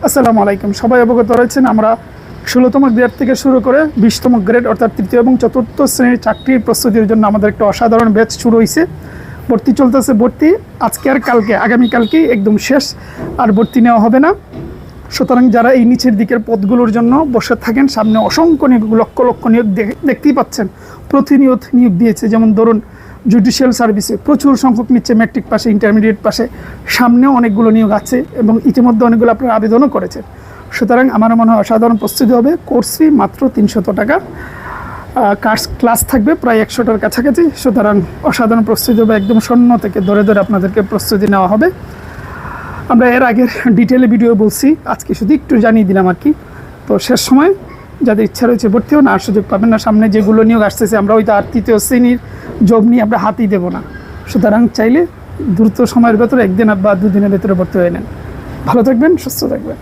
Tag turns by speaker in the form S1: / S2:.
S1: আসসালামু আলাইকুম। সবাই অবগত রয়েছেন আমরা 16তম গ্রেড থেকে শুরু করে 20তম গ্রেড অর্থাৎ তৃতীয় এবং চতুর্থ শ্রেণীর চাকরির প্রস্তুতির জন্য আমাদের একটা অসাধারণ ব্যাচ শুরু হয়েছে। ভর্তি চলতেছে। ভর্তি আজকে আর কালকে, আগামীকালকেই একদম শেষ, আর ভর্তি নেওয়া হবে না। সুতরাং যারা এই নিচের দিকের পদগুলোর জন্য বসে থাকেন, সামনে অসংখ্য নিয়োগ, লক্ষ লক্ষ নিয়োগ দেখতেই পাচ্ছেন, প্রতিনিয়ত নিয়োগ দিয়েছে। যেমন ধরুন জুডিশিয়াল সার্ভিসে প্রচুর সংখ্যক নিচ্ছে, ম্যাট্রিক পাশে, ইন্টারমিডিয়েট পাশে, সামনেও অনেকগুলো নিয়োগ আছে এবং ইতিমধ্যে অনেকগুলো আপনারা আবেদনও করেছেন। সুতরাং আমার মনে হয় অসাধারণ প্রস্তুতি হবে। কোর্স ফি মাত্র 300 টাকা, ক্লাস থাকবে প্রায় 100টার কাছাকাছি। সুতরাং অসাধারণ প্রস্তুতি হবে, একদম শূন্য থেকে ধরে ধরে আপনাদেরকে প্রস্তুতি নেওয়া হবে। আমরা এর আগের ডিটেলে ভিডিও বলছি, আজকে শুধু একটু জানিয়ে দিলাম আর কি। তো শেষ সময় যাদের ইচ্ছা রয়েছে ভর্তি হন, আর সুযোগ পাবেন না। সামনে যেগুলো নিয়োগ আসতেছে আমরা হয়তো আর তৃতীয় শ্রেণীর জব নিয়ে আমরা হাতই দেবো না। সুতরাং চাইলে দ্রুত সময়ের ভেতরে, একদিন বা দুদিনের ভেতরে ভর্তি হয়ে নেন। ভালো থাকবেন, সুস্থ থাকবেন।